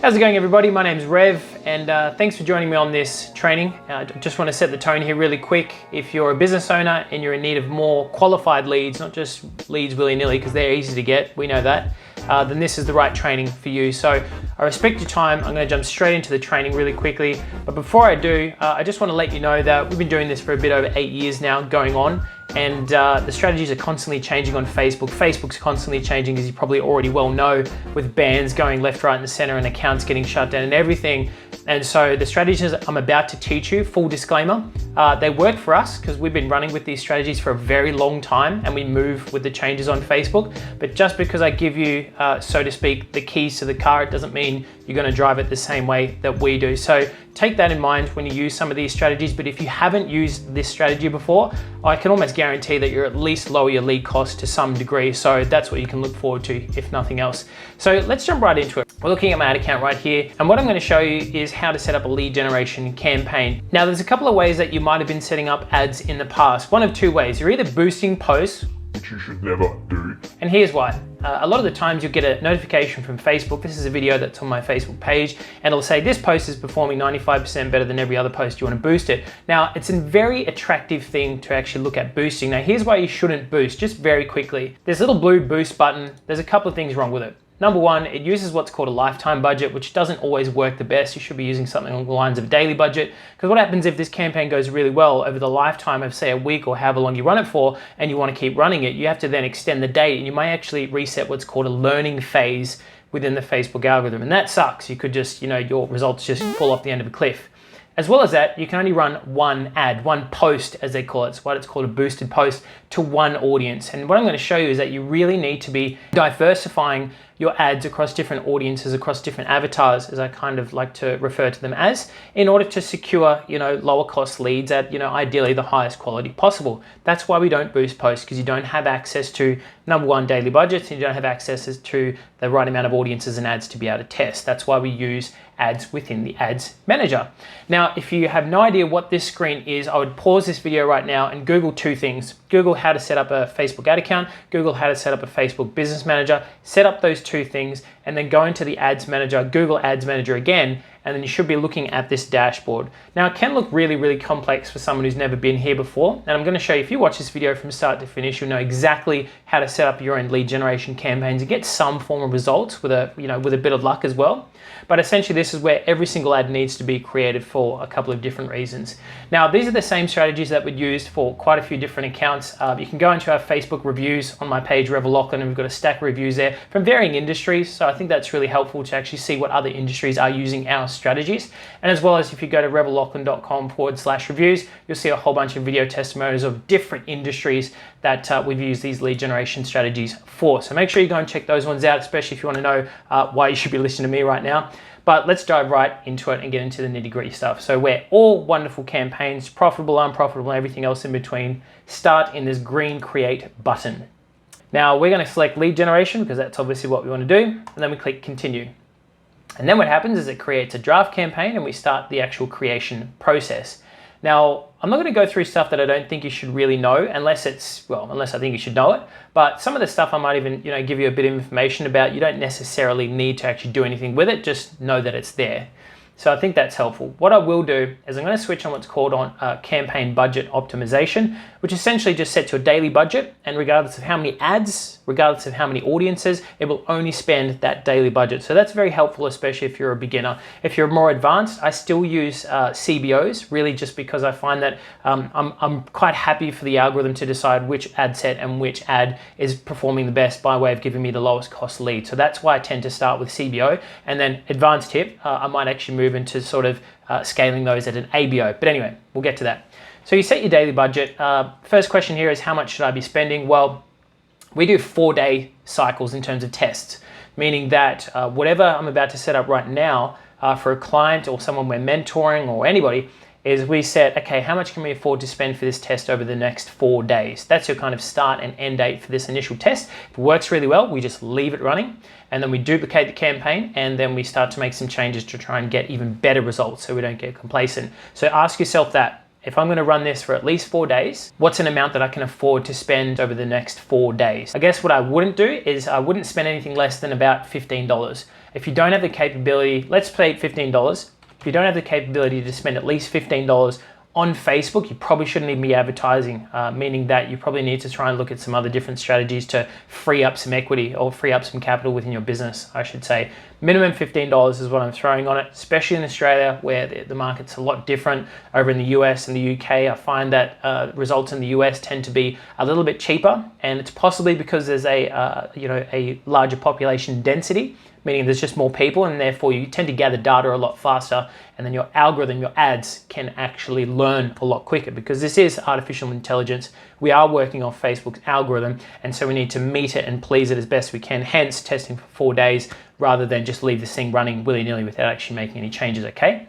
How's it going, everybody? My name's Rev, and thanks for joining me on this training. I just want to set the tone here really quick. If you're a business owner and you're in need of more qualified leads, not just leads willy-nilly because they're easy to get, we know that, then this is the right training for you. So I respect your time. I'm going to jump straight into the training really quickly. But before I do, I just want to let you know that we've been doing this for a bit over 8 years now going on. And the strategies are constantly changing on Facebook. Facebook's constantly changing, as you probably already well know, with bans going left, right, and center and accounts getting shut down and everything. And so the strategies I'm about to teach you, full disclaimer, they work for us because we've been running with these strategies for a very long time and we move with the changes on Facebook. But just because I give you, so to speak, the keys to the car, it doesn't mean you're going to drive it the same way that we do. So take that in mind when you use some of these strategies. But if you haven't used this strategy before, I can almost guarantee that you're at least lower your lead cost to some degree. So that's what you can look forward to, if nothing else. So let's jump right into it. We're looking at my ad account right here. And what I'm going to show you is how to set up a lead generation campaign. Now, there's a couple of ways that you might have been setting up ads in the past. One of two ways. You're either boosting posts, which you should never do. And here's why. A lot of the times you'll get a notification from Facebook. This is a video that's on my Facebook page, and it'll say this post is performing 95% better than every other post. You want to boost it. Now, it's a very attractive thing to actually look at boosting. Now, here's why you shouldn't boost, just very quickly. This little blue boost button, there's a couple of things wrong with it. Number one, it uses what's called a lifetime budget, which doesn't always work the best. You should be using something along the lines of a daily budget, because what happens if this campaign goes really well over the lifetime of, say, a week or however long you run it for, and you want to keep running it, you have to then extend the date, and you may actually reset what's called a learning phase within the Facebook algorithm, and that sucks. You could just, your results just fall off the end of a cliff. As well as that, you can only run one ad, one post, as they call it. It's what it's called, a boosted post, to one audience. And what I'm going to show you is that you really need to be diversifying your ads across different audiences, across different avatars, as I kind of like to refer to them as, in order to secure, lower cost leads at, ideally the highest quality possible. That's why we don't boost posts, because you don't have access to, number one, daily budgets, and you don't have access to the right amount of audiences and ads to be able to test. That's why we use ads within the ads manager. Now, if you have no idea what this screen is, I would pause this video right now and Google two things. Google how to set up a Facebook ad account, Google how to set up a Facebook business manager, set up those two things, and then go into the ads manager, Google ads manager again, and then you should be looking at this dashboard. Now, it can look really, really complex for someone who's never been here before. And I'm going to show you, if you watch this video from start to finish, you'll know exactly how to set up your own lead generation campaigns and get some form of results with a, with a bit of luck as well. But essentially, this is where every single ad needs to be created for a couple of different reasons. Now, these are the same strategies that we've used for quite a few different accounts. You can go into our Facebook reviews on my page, Rev Lachlan, and we've got a stack of reviews there from varying industries. So I think that's really helpful to actually see what other industries are using our strategies. And as well as if you go to revlachlan.com/reviews, you'll see a whole bunch of video testimonials of different industries that we've used these lead generation strategies for. So make sure you go and check those ones out, especially if you want to know why you should be listening to me right now. But let's dive right into it and get into the nitty-gritty stuff. So where all wonderful campaigns, profitable, unprofitable, and everything else in between, start in this green create button. Now we're going to select lead generation because that's obviously what we want to do. And then we click continue. And then what happens is it creates a draft campaign and we start the actual creation process. Now, I'm not going to go through stuff that I don't think you should really know unless I think you should know it. But some of the stuff I might even, give you a bit of information about. You don't necessarily need to actually do anything with it. Just know that it's there. So I think that's helpful. What I will do is I'm going to switch on what's called campaign budget optimization, which essentially just sets your daily budget, and regardless of how many ads, regardless of how many audiences, it will only spend that daily budget. So that's very helpful, especially if you're a beginner. If you're more advanced, I still use CBOs, really just because I find that I'm quite happy for the algorithm to decide which ad set and which ad is performing the best by way of giving me the lowest cost lead. So that's why I tend to start with CBO, and then advanced tip, I might actually move into sort of scaling those at an ABO. But anyway, we'll get to that. So you set your daily budget. First question here is, how much should I be spending? Well, we do 4-day cycles in terms of tests, meaning that whatever I'm about to set up right now for a client or someone we're mentoring or anybody, is we set, okay, how much can we afford to spend for this test over the next 4 days? That's your kind of start and end date for this initial test. If it works really well, we just leave it running, and then we duplicate the campaign, and then we start to make some changes to try and get even better results so we don't get complacent. So ask yourself that. If I'm going to run this for at least 4 days, what's an amount that I can afford to spend over the next 4 days? I guess what I wouldn't do is I wouldn't spend anything less than about $15. If you don't have the capability, let's play $15. If you don't have the capability to spend at least $15 on Facebook, you probably shouldn't even be advertising, meaning that you probably need to try and look at some other different strategies to free up some equity or free up some capital within your business, I should say. Minimum $15 is what I'm throwing on it, especially in Australia where the market's a lot different. Over in the US and the UK, I find that results in the US tend to be a little bit cheaper, and it's possibly because there's a larger population density, meaning there's just more people, and therefore you tend to gather data a lot faster, and then your algorithm, your ads, can actually learn a lot quicker because this is artificial intelligence. We are working off Facebook's algorithm, and so we need to meet it and please it as best we can, hence testing for 4 days rather than just leave this thing running willy-nilly without actually making any changes, okay?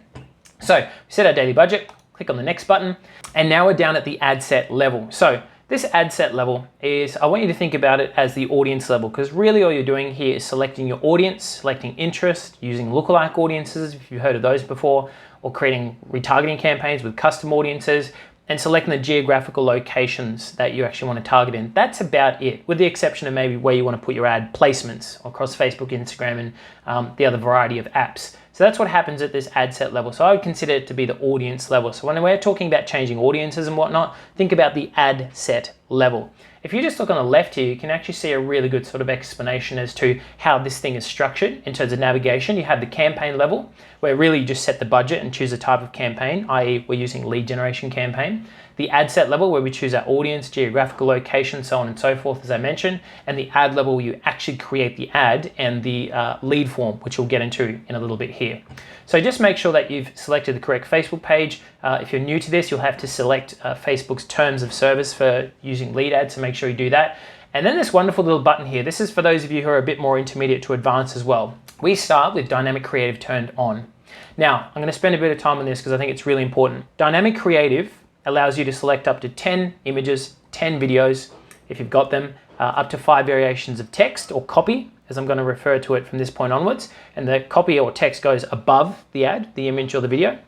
So we set our daily budget, click on the next button, and now we're down at the ad set level. So this ad set level is, I want you to think about it as the audience level, because really all you're doing here is selecting your audience, selecting interest, using lookalike audiences, if you've heard of those before, or creating retargeting campaigns with custom audiences, and selecting the geographical locations that you actually want to target in. That's about it, with the exception of maybe where you want to put your ad placements across Facebook, Instagram, and the other variety of apps. So that's what happens at this ad set level. So I would consider it to be the audience level. So when we're talking about changing audiences and whatnot, think about the ad set level. If you just look on the left here, you can actually see a really good sort of explanation as to how this thing is structured in terms of navigation. You have the campaign level, where really you just set the budget and choose a type of campaign, i.e. we're using lead generation campaign. The ad set level, where we choose our audience, geographical location, so on and so forth, as I mentioned, and the ad level where you actually create the ad and the lead form, which we'll get into in a little bit here. So just make sure that you've selected the correct Facebook page. If you're new to this, you'll have to select Facebook's terms of service for using lead ads, so make sure you do that. And then this wonderful little button here, this is for those of you who are a bit more intermediate to advanced as well. We start with dynamic creative turned on. Now, I'm going to spend a bit of time on this because I think it's really important. Dynamic creative allows you to select up to 10 images, 10 videos, if you've got them, up to 5 variations of text or copy, as I'm going to refer to it from this point onwards. And the copy or text goes above the ad, the image or the video.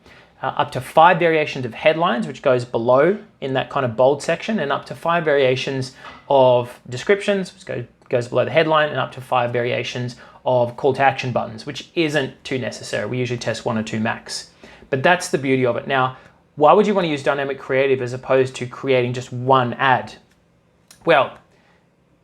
Up to 5 variations of headlines, which goes below in that kind of bold section, and up to 5 variations of descriptions, which goes below the headline, and up to 5 variations of call to action buttons, which isn't too necessary. We usually test 1 or 2 max. But that's the beauty of it. Now, why would you want to use dynamic creative as opposed to creating just one ad? Well,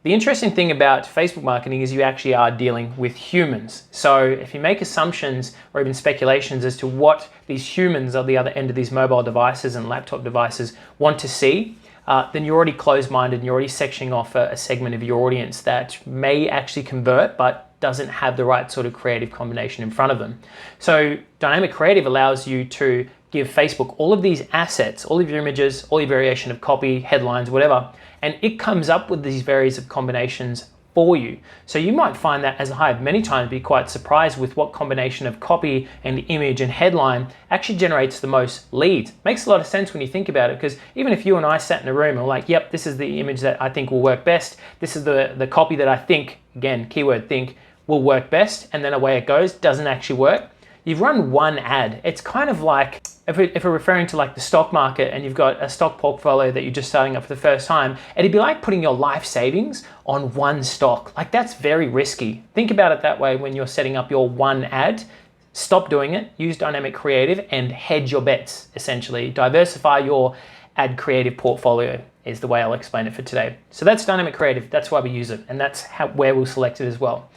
the interesting thing about Facebook marketing is you actually are dealing with humans. So if you make assumptions or even speculations as to what these humans on the other end of these mobile devices and laptop devices want to see, then you're already closed-minded and you're already sectioning off a segment of your audience that may actually convert but doesn't have the right sort of creative combination in front of them. So dynamic creative allows you to give Facebook all of these assets, all of your images, all your variation of copy, headlines, whatever, and it comes up with these various of combinations for you. So you might find that, as I have many times, be quite surprised with what combination of copy and image and headline actually generates the most leads. Makes a lot of sense when you think about it, because even if you and I sat in a room and were like, yep, this is the image that I think will work best, this is the copy that I think, again, keyword think, will work best, and then away it goes, doesn't actually work. You've run one ad. It's kind of like, if we're referring to like the stock market and you've got a stock portfolio that you're just starting up for the first time, it'd be like putting your life savings on one stock. Like, that's very risky. Think about it that way when you're setting up your one ad. Stop doing it, use dynamic creative and hedge your bets, essentially. Diversify your ad creative portfolio is the way I'll explain it for today. So that's dynamic creative, that's why we use it, and that's where we'll select it as well.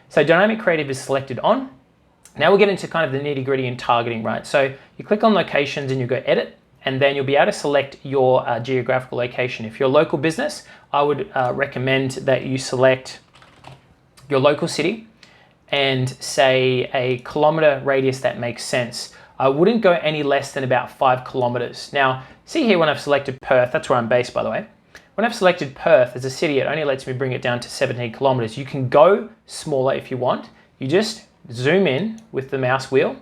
So dynamic creative is selected on. Now we'll get into kind of the nitty gritty and targeting, right? So you click on locations and you go edit, and then you'll be able to select your geographical location. If you're a local business, I would recommend that you select your local city and say a kilometer radius that makes sense. I wouldn't go any less than about 5 kilometers. Now, see here when I've selected Perth, that's where I'm based, by the way. When I've selected Perth as a city, it only lets me bring it down to 17 kilometers. You can go smaller if you want. You just zoom in with the mouse wheel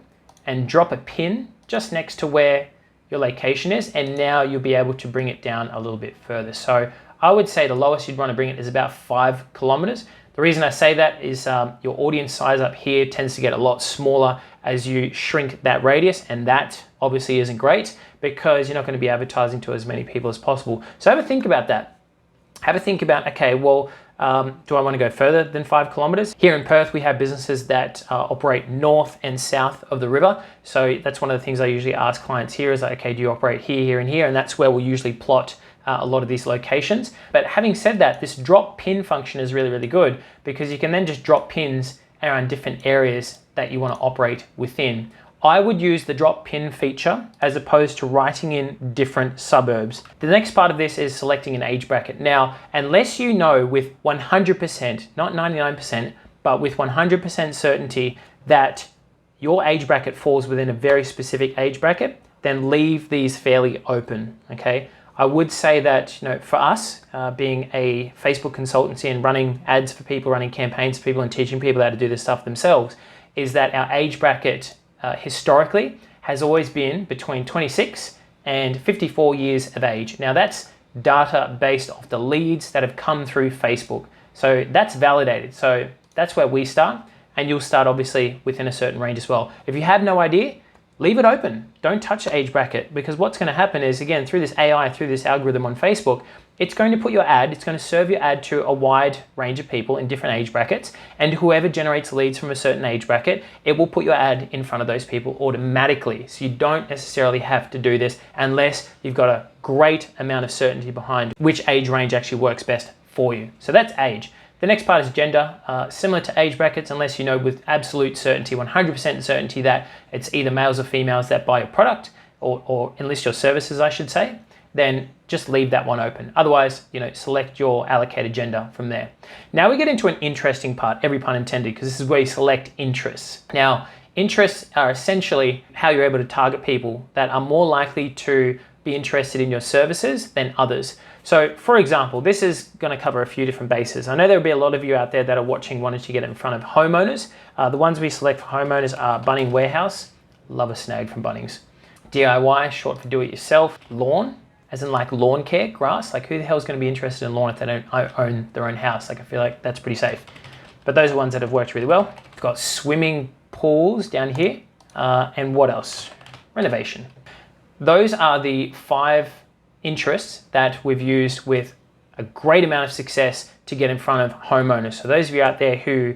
and drop a pin just next to where your location is, and now you'll be able to bring it down a little bit further. So I would say the lowest you'd want to bring it is about 5 kilometers. The reason I say that is your audience size up here tends to get a lot smaller as you shrink that radius, and that obviously isn't great because you're not going to be advertising to as many people as possible. So have a think about that. Have a think about, okay, well, Do I want to go further than 5 kilometers? Here in Perth, we have businesses that operate north and south of the river. So that's one of the things I usually ask clients here is like, okay, do you operate here, here, and here? And that's where we'll usually plot a lot of these locations. But having said that, this drop pin function is really, really good because you can then just drop pins around different areas that you want to operate within. I would use the drop pin feature as opposed to writing in different suburbs. The next part of this is selecting an age bracket. Now, unless you know with 100%, not 99%, but with 100% certainty that your age bracket falls within a very specific age bracket, then leave these fairly open, okay? I would say that, for us, being a Facebook consultancy and running ads for people, running campaigns for people and teaching people how to do this stuff themselves, is that our age bracket historically has always been between 26 and 54 years of age. Now that's data based off the leads that have come through Facebook. So that's validated. So that's where we start, and you'll start obviously within a certain range as well. If you have no idea, leave it open. Don't touch the age bracket, because what's going to happen is, again, through this AI, through this algorithm on Facebook, it's going to put your ad, it's going to serve your ad to a wide range of people in different age brackets, and whoever generates leads from a certain age bracket, it will put your ad in front of those people automatically. So you don't necessarily have to do this unless you've got a great amount of certainty behind which age range actually works best for you. So that's age. The next part is gender, similar to age brackets, unless you know with absolute certainty, 100% certainty that it's either males or females that buy your product or enlist your services, I should say, then just leave that one open. Otherwise, select your allocated gender from there. Now we get into an interesting part, every pun intended, because this is where you select interests. Now, interests are essentially how you're able to target people that are more likely to be interested in your services than others. So for example, this is going to cover a few different bases. I know there'll be a lot of you out there that are watching wanting to get in front of homeowners. The ones we select for homeowners are Bunnings Warehouse, love a snag from Bunnings. DIY, short for do it yourself. Lawn, as in like lawn care, grass. Like who the hell is going to be interested in lawn if they don't own their own house? Like I feel like that's pretty safe. But those are ones that have worked really well. We've got swimming pools down here. And what else? Renovation. Those are the 5 interests that we've used with a great amount of success to get in front of homeowners. So those of you out there who,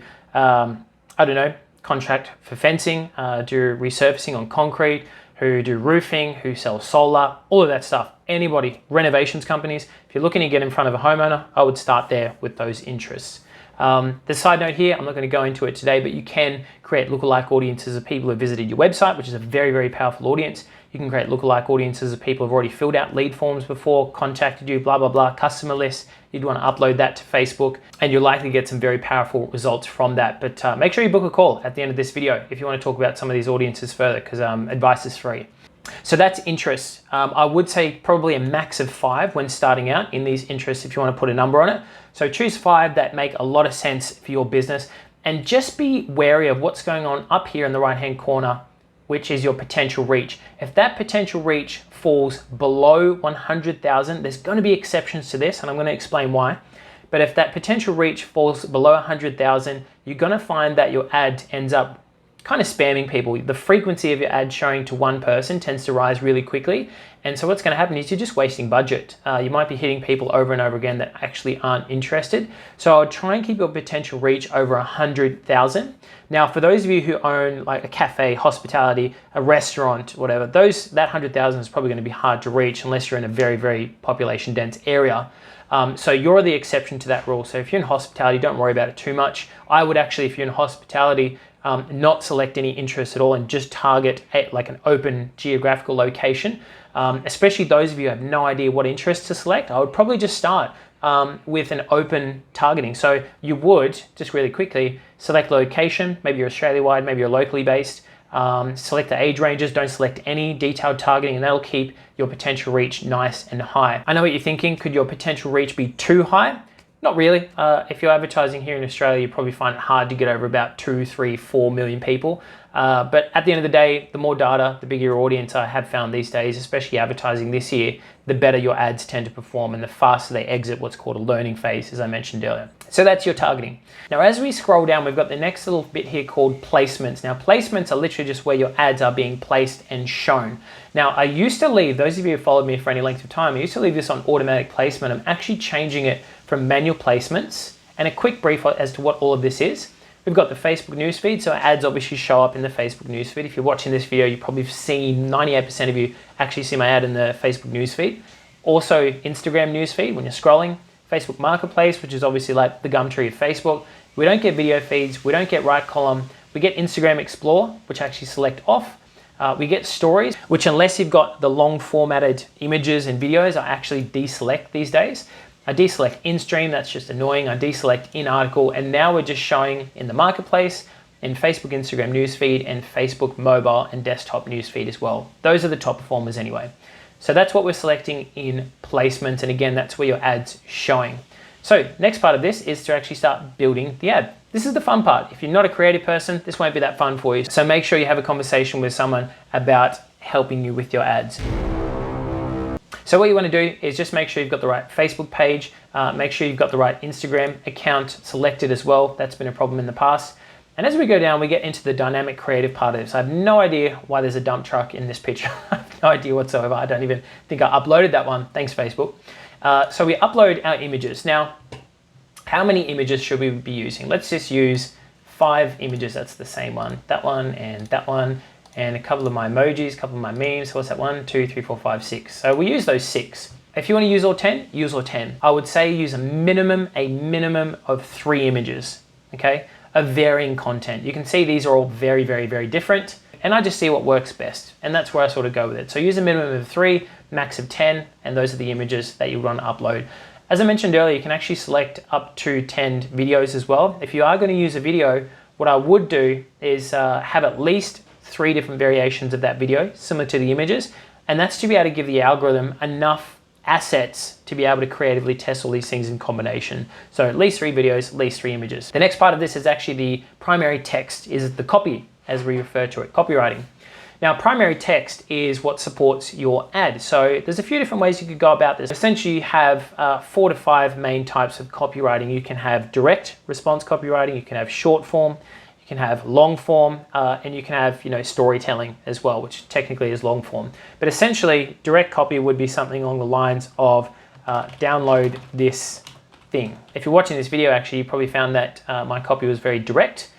contract for fencing, do resurfacing on concrete, who do roofing, who sell solar, all of that stuff. Anybody, renovations companies, if you're looking to get in front of a homeowner, I would start there with those interests. The side note here, I'm not going to go into it today, but you can create lookalike audiences of people who visited your website, which is a very, very powerful audience. You can create lookalike audiences of people who've already filled out lead forms before, contacted you, blah, blah, blah, customer lists. You'd want to upload that to Facebook, and you'll likely get some very powerful results from that. But make sure you book a call at the end of this video if you want to talk about some of these audiences further, because advice is free. So that's interests. I would say probably a max of 5 when starting out in these interests if you want to put a number on it. So choose 5 that make a lot of sense for your business, and just be wary of what's going on up here in the right-hand corner, which is your potential reach. If that potential reach falls below 100,000, there's going to be exceptions to this, and I'm going to explain why. But if that potential reach falls below 100,000, you're going to find that your ad ends up kind of spamming people. The frequency of your ad showing to one person tends to rise really quickly. And so what's going to happen is you're just wasting budget. You might be hitting people over and over again that actually aren't interested. So I would try and keep your potential reach over 100,000. Now, for those of you who own like a cafe, hospitality, a restaurant, whatever, that 100,000 is probably going to be hard to reach unless you're in a very, very population dense area. So you're the exception to that rule. So if you're in hospitality, don't worry about it too much. I would actually, if you're in hospitality, not select any interest at all and just target like an open geographical location. Especially those of you who have no idea what interest to select, I would probably just start with an open targeting. So you would, just really quickly, select location, maybe you're Australia-wide, maybe you're locally based, select the age ranges, don't select any detailed targeting, and that'll keep your potential reach nice and high. I know what you're thinking, could your potential reach be too high? Not really. If you're advertising here in Australia, you probably find it hard to get over about 2, 3, 4 million people. But at the end of the day, the more data, the bigger your audience. I have found these days, especially advertising this year, the better your ads tend to perform and the faster they exit what's called a learning phase, as I mentioned earlier. So that's your targeting. Now, as we scroll down, we've got the next little bit here called placements. Now, placements are literally just where your ads are being placed and shown. Now, I used to leave, those of you who followed me for any length of time, I used to leave this on automatic placement. I'm actually changing it from manual placements And a quick brief as to what all of this is. We've got the Facebook newsfeed, so ads obviously show up in the Facebook newsfeed. If you're watching this video, you've probably seen 98% of you actually see my ad in the Facebook newsfeed. Also Instagram newsfeed when you're scrolling. Facebook Marketplace, which is obviously like the Gumtree of Facebook. We don't get video feeds, we don't get right column. We get Instagram Explore, which I actually select off. We get stories, which unless you've got the long formatted images and videos, I actually deselect these days. I deselect in-stream, that's just annoying. I deselect in-article, and now we're just showing in the marketplace, in Facebook, Instagram newsfeed, and Facebook mobile and desktop newsfeed as well. Those are the top performers anyway. So that's what we're selecting in placement, and again, that's where your ad's showing. So next part of this is to actually start building the ad. This is the fun part. If you're not a creative person, this won't be that fun for you. So make sure you have a conversation with someone about helping you with your ads. So what you want to do is just make sure you've got the right Facebook page, make sure you've got the right Instagram account selected as well. That's been a problem in the past. And as we go down, we get into the dynamic creative part of this. I have no idea why there's a dump truck in this picture. I have no idea whatsoever. I don't even think I uploaded that one. Thanks, Facebook. So we upload our images. Now, how many images should we be using? Let's just use 5 images. That's the same one. That one, and a couple of my emojis, a couple of my memes. So what's that? 1, 2, 3, 4, 5, 6. So we use those 6. If you want to use all 10, use all 10. I would say use a minimum of 3 images, okay, of varying content. You can see these are all very, very, very different, and I just see what works best, and that's where I sort of go with it. So use a minimum of 3, max of 10, and those are the images that you want to upload. As I mentioned earlier, you can actually select up to 10 videos as well. If you are going to use a video, what I would do is have at least 3 different variations of that video, similar to the images, and that's to be able to give the algorithm enough assets to be able to creatively test all these things in combination. So at least 3 videos, at least 3 images. The next part of this is actually the primary text, is the copy, as we refer to it, copywriting. Now, primary text is what supports your ad. So there's a few different ways you could go about this. Essentially, you have 4 to 5 main types of copywriting. You can have direct response copywriting, you can have short form, you can have long form, and you can have storytelling as well, which technically is long form. But essentially, direct copy would be something along the lines of download this thing. If you're watching this video, actually, you probably found that my copy was very direct.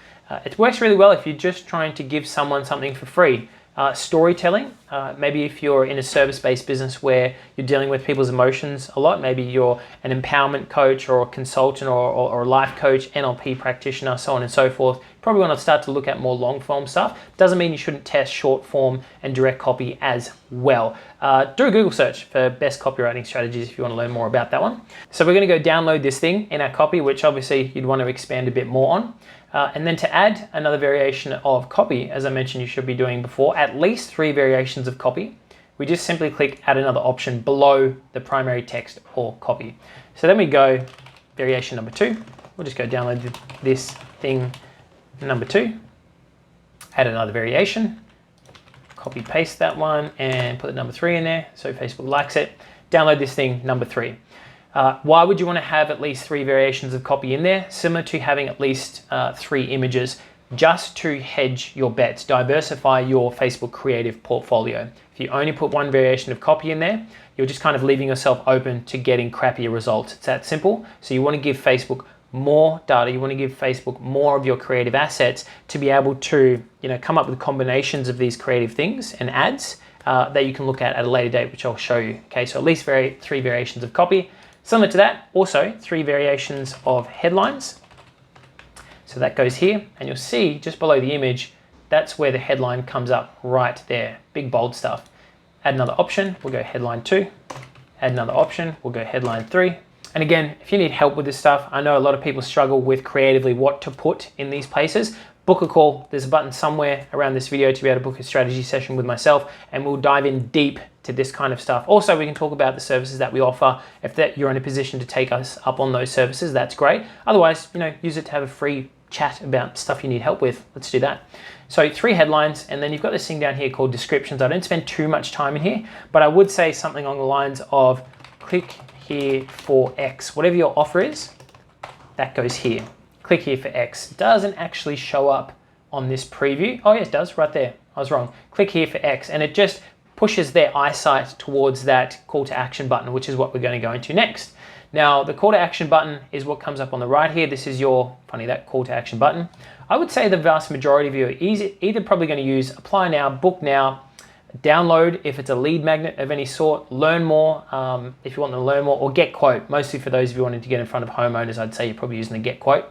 It works really well if you're just trying to give someone something for free. Storytelling, maybe if you're in a service-based business where you're dealing with people's emotions a lot, maybe you're an empowerment coach or a consultant or a life coach, NLP practitioner, so on and so forth, you probably want to start to look at more long-form stuff. Doesn't mean you shouldn't test short form and direct copy as well. Do a Google search for best copywriting strategies if you want to learn more about that one. So we're going to go download this thing in our copy, which obviously you'd want to expand a bit more on. And then to add another variation of copy, as I mentioned you should be doing before, at least 3 variations of copy, we just simply click add another option below the primary text or copy. So then we go variation number 2. We'll just go download this thing number 2, add another variation, copy paste that one and put the number 3 in there so Facebook likes it. Download this thing number 3. Why would you want to have at least 3 variations of copy in there? Similar to having at least 3 images, just to hedge your bets, diversify your Facebook creative portfolio. If you only put 1 variation of copy in there, you're just kind of leaving yourself open to getting crappier results. It's that simple. So you want to give Facebook more data, you want to give Facebook more of your creative assets to be able to come up with combinations of these creative things and ads that you can look at a later date, which I'll show you. Okay, so at least 3 variations of copy. Similar to that, also 3 variations of headlines. So that goes here, and you'll see just below the image, that's where the headline comes up right there, big bold stuff. Add another option, we'll go headline 2. Add another option, we'll go headline 3. And again, if you need help with this stuff, I know a lot of people struggle with creatively what to put in these places. Book a call. There's a button somewhere around this video to be able to book a strategy session with myself, and we'll dive in deep to this kind of stuff. Also, we can talk about the services that we offer. If you're in a position to take us up on those services, that's great. Otherwise, use it to have a free chat about stuff you need help with. Let's do that. So 3 headlines, and then you've got this thing down here called descriptions. I don't spend too much time in here, but I would say something along the lines of click here for X. Whatever your offer is, that goes here. Click here for X. Doesn't actually show up on this preview. Oh yes, it does, right there. I was wrong. Click here for X, and it just pushes their eyesight towards that call to action button, which is what we're going to go into next. Now, the call to action button is what comes up on the right here. This is your, funny, that call to action button. I would say the vast majority of you are either probably going to use apply now, book now, download if it's a lead magnet of any sort, learn more if you want to learn more, or get quote. Mostly for those of you wanting to get in front of homeowners, I'd say you're probably using the get quote.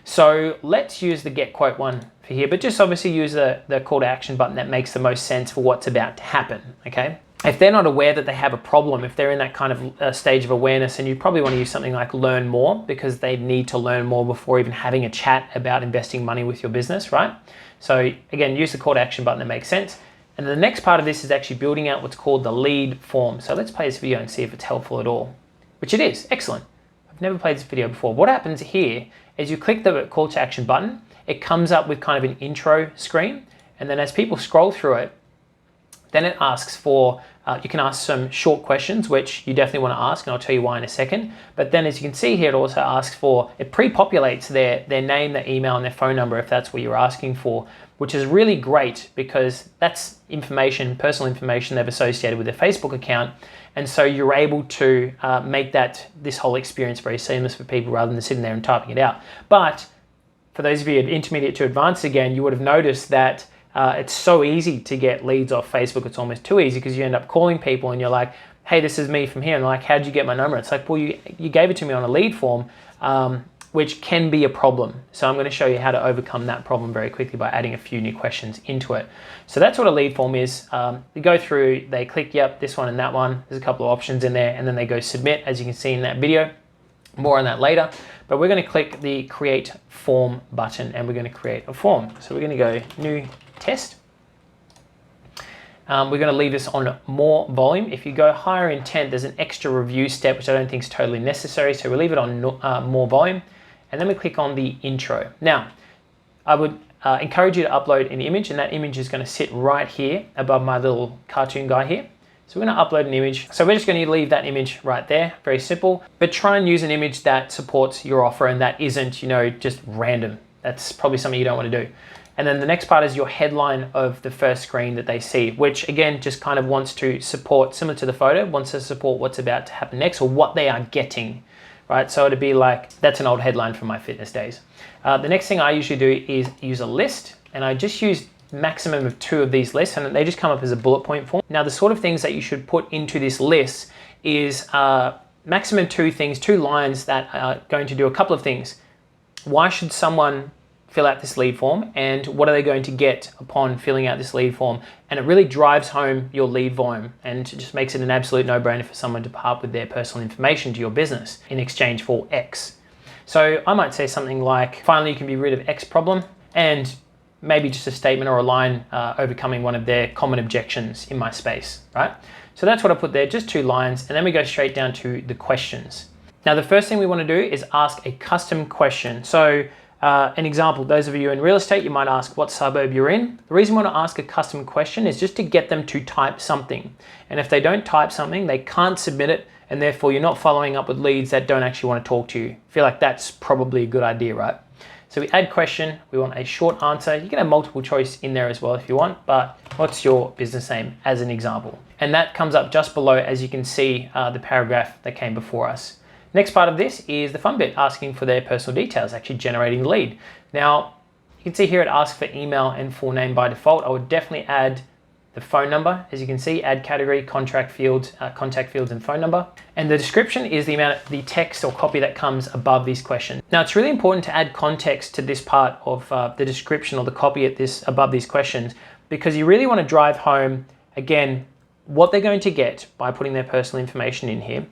So let's use the get quote one for here, but just obviously use the call to action button that makes the most sense for what's about to happen, okay? If they're not aware that they have a problem, if they're in that kind of stage of awareness, and you probably want to use something like learn more, because they need to learn more before even having a chat about investing money with your business, right? So again, use the call to action button that makes sense. And the next part of this is actually building out what's called the lead form. So let's play this video and see if it's helpful at all, which it is. Excellent. I've never played this video before. What happens here is you click the call to action button, it comes up with kind of an intro screen. And then as people scroll through it, then it asks for, you can ask some short questions, which you definitely want to ask, and I'll tell you why in a second. But then as you can see here, it also asks for, it pre-populates their name, their email, and their phone number if that's what you're asking for, which is really great because that's information, personal information they've associated with their Facebook account. And so you're able to make this whole experience very seamless for people rather than sitting there and typing it out. But for those of you at intermediate to advanced again, you would have noticed that it's so easy to get leads off Facebook. It's almost too easy because you end up calling people and you're like, hey, this is me from here. And they're like, how'd you get my number? It's like, well, you gave it to me on a lead form, which can be a problem. So I'm going to show you how to overcome that problem very quickly by adding a few new questions into it. So that's what a lead form is. They go through, they click, yep, this one and that one. There's a couple of options in there, and then they go submit, as you can see in that video. More on that later. But we're going to click the create form button and we're going to create a form. So we're going to go new test. We're going to leave this on more volume. If you go higher intent, there's an extra review step, which I don't think is totally necessary. So we'll leave it on more volume. And then we click on the intro. Now, I would encourage you to upload an image, and that image is going to sit right here above my little cartoon guy here. So we're going to upload an image. So we're just going to leave that image right there. Very simple. But try and use an image that supports your offer and that isn't, just random. That's probably something you don't want to do. And then the next part is your headline of the first screen that they see, which again, just kind of wants to support, similar to the photo, wants to support what's about to happen next or what they are getting, right? So it'd be like, that's an old headline from my fitness days. The next thing I usually do is use a list, and I just use maximum of 2 of these lists, and they just come up as a bullet point form. Now, the sort of things that you should put into this list is maximum 2 things, 2 lines that are going to do a couple of things. Why should someone fill out this lead form, and what are they going to get upon filling out this lead form? And it really drives home your lead volume and just makes it an absolute no-brainer for someone to part with their personal information to your business in exchange for X. So I might say something like, finally you can be rid of X problem, and maybe just a statement or a line overcoming one of their common objections in my space, right? So that's what I put there, just 2 lines, and then we go straight down to the questions. Now, the first thing we want to do is ask a custom question. So an example, those of you in real estate, you might ask what suburb you're in. The reason we want to ask a custom question is just to get them to type something. And if they don't type something, they can't submit it, and therefore you're not following up with leads that don't actually want to talk to you. I feel like that's probably a good idea, right? So we add question, we want a short answer. You can have multiple choice in there as well if you want, but what's your business name as an example? And that comes up just below, as you can see, the paragraph that came before us. Next part of this is the fun bit, asking for their personal details, actually generating the lead. Now, you can see here it asks for email and full name by default. I would definitely add the phone number. As you can see, add category, contact fields and phone number. And the description is the text or copy that comes above these questions. Now, it's really important to add context to this part of the description or the copy above these questions, because you really want to drive home, again, what they're going to get by putting their personal information in here.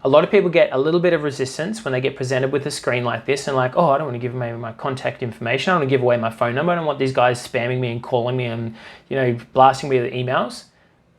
A lot of people get a little bit of resistance when they get presented with a screen like this and like, oh, I don't want to give away my contact information. I don't want to give away my phone number. I don't want these guys spamming me and calling me and, blasting me with emails.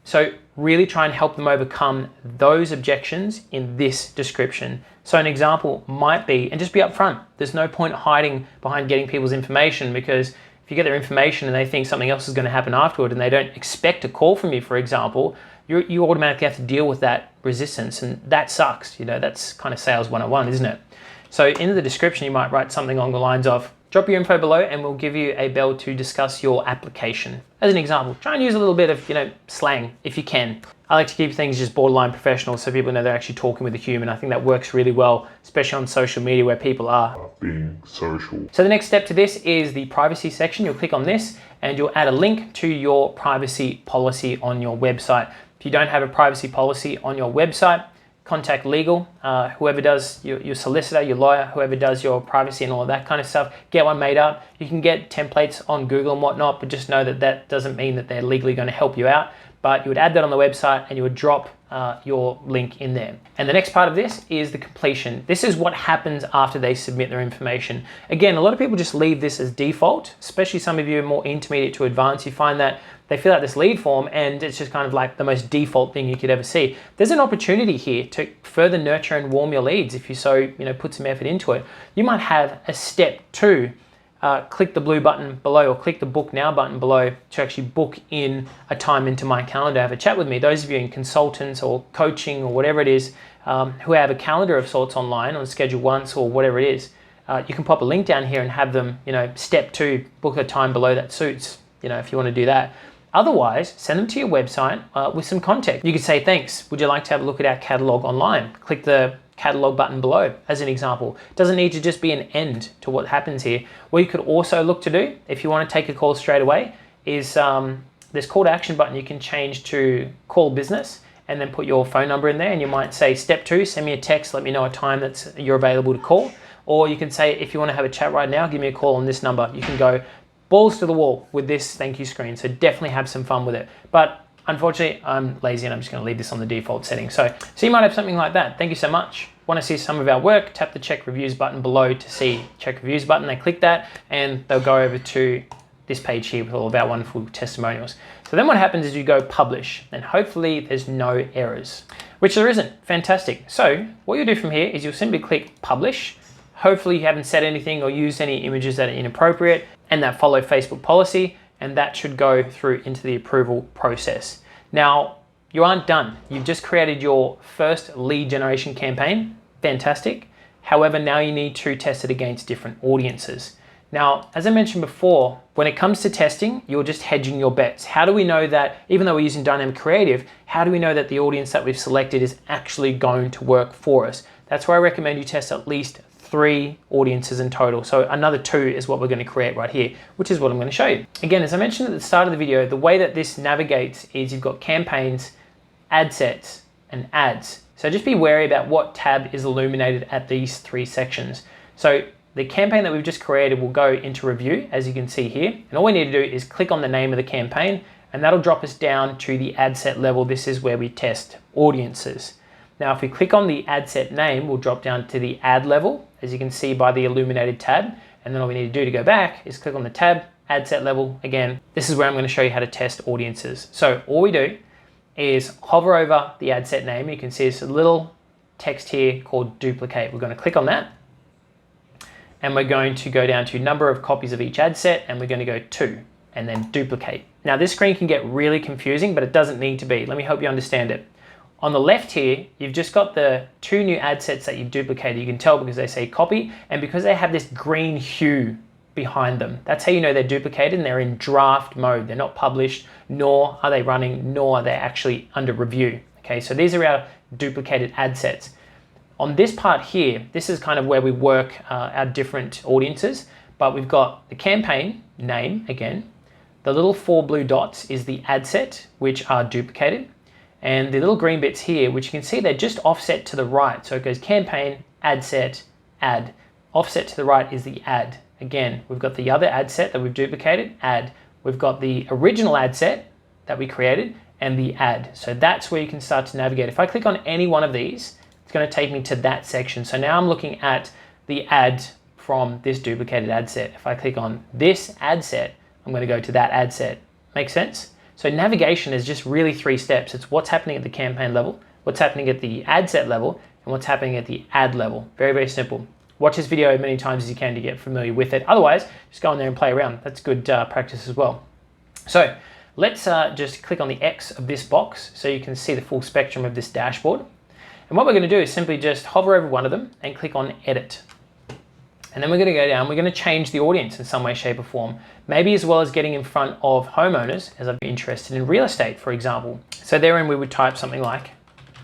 So really try and help them overcome those objections in this description. So an example might be, and just be upfront. There's no point hiding behind getting people's information, because if you get their information and they think something else is going to happen afterward and they don't expect a call from you, for example, you automatically have to deal with that resistance, and that sucks. That's kind of sales 101, isn't it? So in the description, you might write something along the lines of, drop your info below and we'll give you a bell to discuss your application. As an example, try and use a little bit of, slang if you can. I like to keep things just borderline professional so people know they're actually talking with a human. I think that works really well, especially on social media where people are being social. So the next step to this is the privacy section. You'll click on this and you'll add a link to your privacy policy on your website. If you don't have a privacy policy on your website, contact legal, whoever does your solicitor, your lawyer, whoever does your privacy and all of that kind of stuff, get one made up. You can get templates on Google and whatnot, but just know that that doesn't mean that they're legally going to help you out. But you would add that on the website and you would drop your link in there. And the next part of this is the completion. This is what happens after they submit their information. Again, a lot of people just leave this as default, especially some of you more intermediate to advanced. You find that they fill out this lead form and it's just kind of like the most default thing you could ever see. There's an opportunity here to further nurture and warm your leads if you so put some effort into it. You might have a step 2. Click the blue button below or click the book now button below to actually book in a time into my calendar, have a chat with me. Those of you in consultants or coaching or whatever it is, who have a calendar of sorts online on schedule once or whatever it is, you can pop a link down here and have them, step 2, book a time below that suits, if you want to do that. Otherwise, send them to your website with some context. You could say, thanks, would you like to have a look at our catalog online? Click the catalog button below as an example. It doesn't need to just be an end to what happens here. What you could also look to do, if you want to take a call straight away, is this call to action button you can change to call business and then put your phone number in there, and you might say step 2, send me a text, let me know a time that you're available to call. Or you can say, if you want to have a chat right now, give me a call on this number. You can go balls to the wall with this thank you screen. So definitely have some fun with it. But unfortunately, I'm lazy and I'm just going to leave this on the default setting. So you might have something like that. Thank you so much. Want to see some of our work? Tap the check reviews button below to see check reviews button. They click that and they'll go over to this page here with all of our wonderful testimonials. So then what happens is you go publish and hopefully there's no errors, which there isn't. Fantastic. So what you'll do from here is you'll simply click publish. Hopefully you haven't said anything or used any images that are inappropriate and that follow Facebook policy, and that should go through into the approval process. Now, you aren't done. You've just created your first lead generation campaign. Fantastic. However, now you need to test it against different audiences. Now, as I mentioned before, when it comes to testing, you're just hedging your bets. How do we know that, even though we're using dynamic creative, how do we know that the audience that we've selected is actually going to work for us? That's where I recommend you test at least 3 audiences in total. So another 2 is what we're going to create right here, which is what I'm going to show you. Again, as I mentioned at the start of the video, the way that this navigates is you've got campaigns, ad sets, and ads. So just be wary about what tab is illuminated at these 3 sections. So the campaign that we've just created will go into review, as you can see here. And all we need to do is click on the name of the campaign, and that'll drop us down to the ad set level. This is where we test audiences. Now, if we click on the ad set name, we'll drop down to the ad level, as you can see by the illuminated tab. And then all we need to do to go back is click on the tab, ad set level. Again, this is where I'm going to show you how to test audiences. So all we do is hover over the ad set name. You can see this little text here called duplicate. We're going to click on that. And we're going to go down to number of copies of each ad set, and we're going to go 2 and then duplicate. Now this screen can get really confusing, but it doesn't need to be. Let me help you understand it. On the left here, you've just got the 2 new ad sets that you've duplicated. You can tell because they say copy and because they have this green hue behind them. That's how you know they're duplicated and they're in draft mode. They're not published, nor are they running, nor are they actually under review. Okay, so these are our duplicated ad sets. On this part here, this is kind of where we work our different audiences, but we've got the campaign name again. The little 4 blue dots is the ad set, which are duplicated. And the little green bits here, which you can see they're just offset to the right. So it goes campaign, ad set, ad. Offset to the right is the ad. Again, we've got the other ad set that we've duplicated, ad. We've got the original ad set that we created and the ad. So that's where you can start to navigate. If I click on any one of these, it's going to take me to that section. So now I'm looking at the ad from this duplicated ad set. If I click on this ad set, I'm going to go to that ad set. Make sense? So navigation is just really 3 steps. It's what's happening at the campaign level, what's happening at the ad set level, and what's happening at the ad level. Very, very simple. Watch this video many times as you can to get familiar with it. Otherwise, just go in there and play around. That's good practice as well. So let's just click on the X of this box so you can see the full spectrum of this dashboard. And what we're going to do is simply just hover over one of them and click on edit. And then we're going to go down, we're going to change the audience in some way, shape or form. Maybe as well as getting in front of homeowners, as I'd be interested in real estate, for example. So therein we would type something like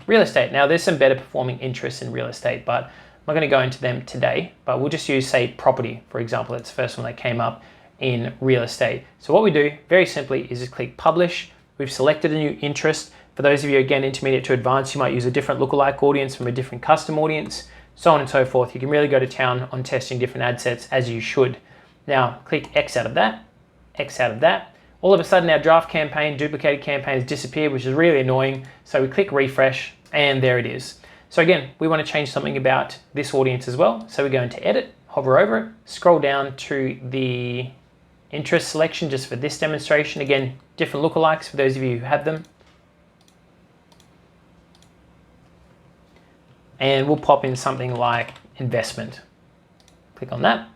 real estate. Now there's some better performing interests in real estate, but I'm not going to go into them today, but we'll just use, say, property, for example. That's the first one that came up in real estate. So what we do very simply is just click publish. We've selected a new interest. For those of you, again, intermediate to advanced, you might use a different lookalike audience from a different custom audience, so on and so forth. You can really go to town on testing different ad sets, as you should. Now click X out of that, X out of that. All of a sudden our draft campaign, duplicated campaign has disappeared, which is really annoying. So we click refresh and there it is. So again, we want to change something about this audience as well. So we go into edit, hover over it, scroll down to the interest selection just for this demonstration. Again, different lookalikes for those of you who have them. And we'll pop in something like investment. Click on that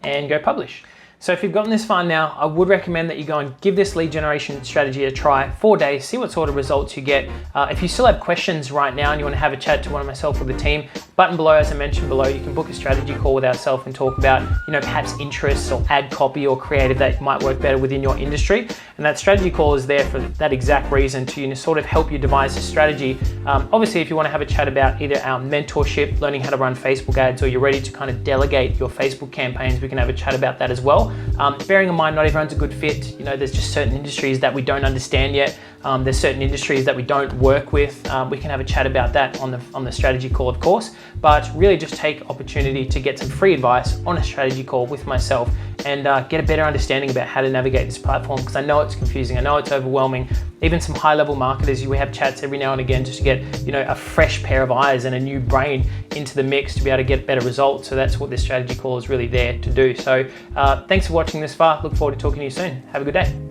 and go publish. So if you've gotten this far now, I would recommend that you go and give this lead generation strategy a try. 4 days, see what sort of results you get. If you still have questions right now and you want to have a chat to one of myself or the team, button below, as I mentioned below, you can book a strategy call with ourselves and talk about, perhaps interests or ad copy or creative that might work better within your industry. And that strategy call is there for that exact reason, to sort of help you devise a strategy. Obviously, if you want to have a chat about either our mentorship, learning how to run Facebook ads, or you're ready to kind of delegate your Facebook campaigns, we can have a chat about that as well. Bearing in mind, not everyone's a good fit. There's just certain industries that we don't understand yet. There's certain industries that we don't work with. We can have a chat about that on the strategy call, of course, but really just take opportunity to get some free advice on a strategy call with myself and get a better understanding about how to navigate this platform, because I know it's confusing, I know it's overwhelming. Even some high-level marketers, we have chats every now and again just to get a fresh pair of eyes and a new brain into the mix to be able to get better results. So that's what this strategy call is really there to do. So thanks for watching this far. Look forward to talking to you soon. Have a good day.